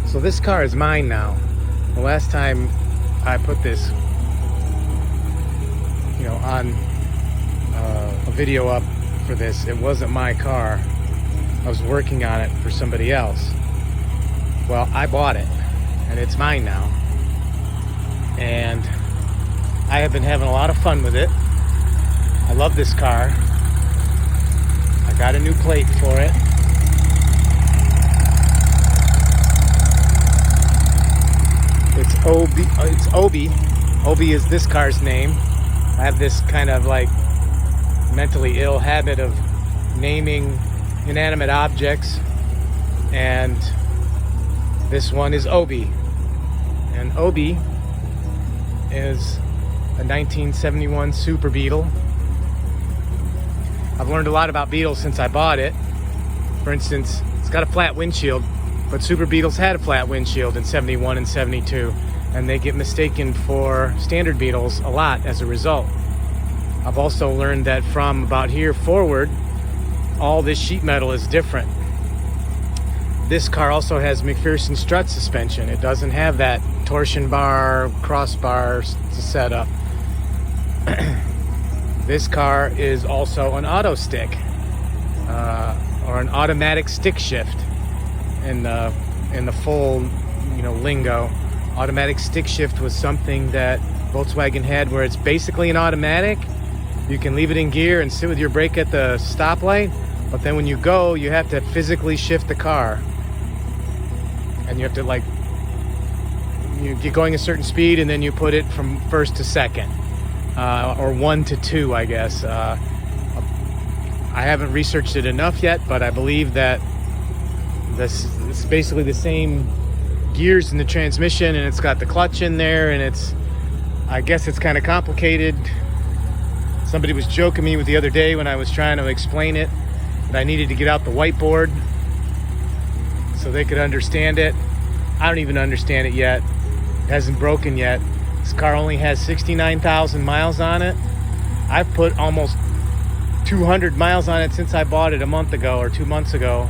So this car is mine now. The last time I put this, on a video up for this, it wasn't my car. I was working on it for somebody else. Well, I bought it, and it's mine now. And I have been having a lot of fun with it. I love this car. I got a new plate for it. It's Obi. Obi is this car's name. I have this kind of like mentally ill habit of naming inanimate objects, and this one is Obi. And Obi is a 1971 Super Beetle. I've learned a lot about Beetles since I bought it. For instance, it's got a flat windshield, but Super Beetles had a flat windshield in 71 and 72, and they get mistaken for standard Beetles a lot as a result. I've also learned that from about here forward, all this sheet metal is different. This car also has McPherson strut suspension. It doesn't have that torsion bar, crossbar setup. This car is also an auto stick, or an automatic stick shift in the full lingo. Automatic stick shift was something that Volkswagen had where it's basically an automatic. You can leave it in gear and sit with your brake at the stoplight, but then when you go, you have to physically shift the car. And you have to you get going a certain speed, and then you put it from first to second, or 1 to 2, I guess. I haven't researched it enough yet, but I believe that this is basically the same gears in the transmission, and it's got the clutch in there, and I guess it's kind of complicated. Somebody was joking me with the other day when I was trying to explain it, that I needed to get out the whiteboard so they could understand it. I don't even understand it yet. It hasn't broken yet. This car only has 69,000 miles on it. I've put almost 200 miles on it since I bought it a month ago or 2 months ago.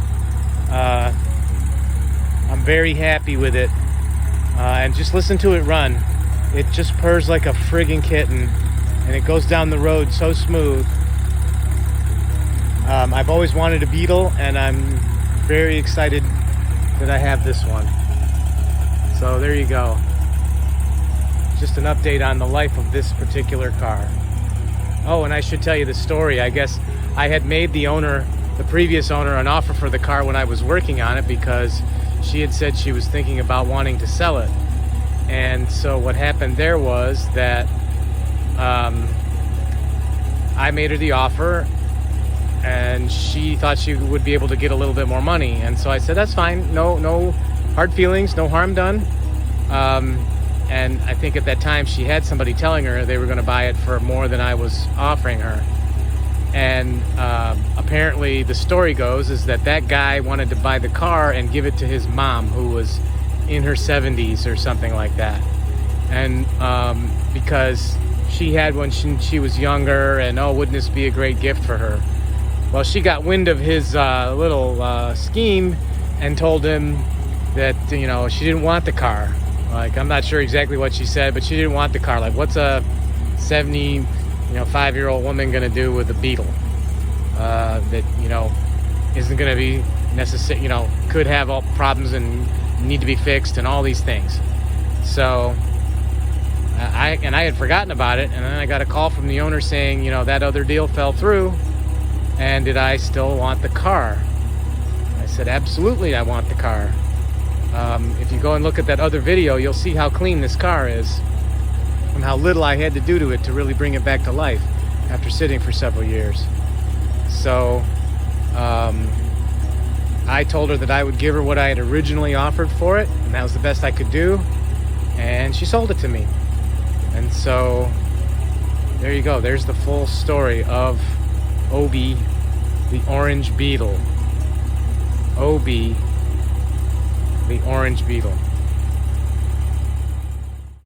I'm very happy with it. And just listen to it run. It just purrs like a friggin' kitten, and it goes down the road so smooth. I've always wanted a Beetle, and I'm very excited that I have this one. So there you go. Just an update on the life of this particular car. Oh, and I should tell you the story. I guess I had made the previous owner, an offer for the car when I was working on it, because she had said she was thinking about wanting to sell it. And so what happened there was that I made her the offer, and she thought she would be able to get a little bit more money. And so I said, that's fine. No hard feelings, no harm done. And I think at that time she had somebody telling her they were going to buy it for more than I was offering her. And apparently the story goes is that guy wanted to buy the car and give it to his mom, who was in her 70s or something like that. And because she had one she was younger, and wouldn't this be a great gift for her? Well, she got wind of his little scheme and told him that she didn't want the car. I'm not sure exactly what she said, but she didn't want the car. What's a 75-year-old woman gonna do with a Beetle that isn't gonna be necessary, could have all problems and need to be fixed and all these things. So I had forgotten about it, and then I got a call from the owner saying that other deal fell through, and did I still want the car? I said, absolutely, I want the car. If you go and look at that other video, you'll see how clean this car is and how little I had to do to it to really bring it back to life after sitting for several years. So I told her that I would give her what I had originally offered for it, and that was the best I could do, and she sold it to me. And so there you go. There's the full story of Obi, the orange Beetle. Obi, the orange Beetle.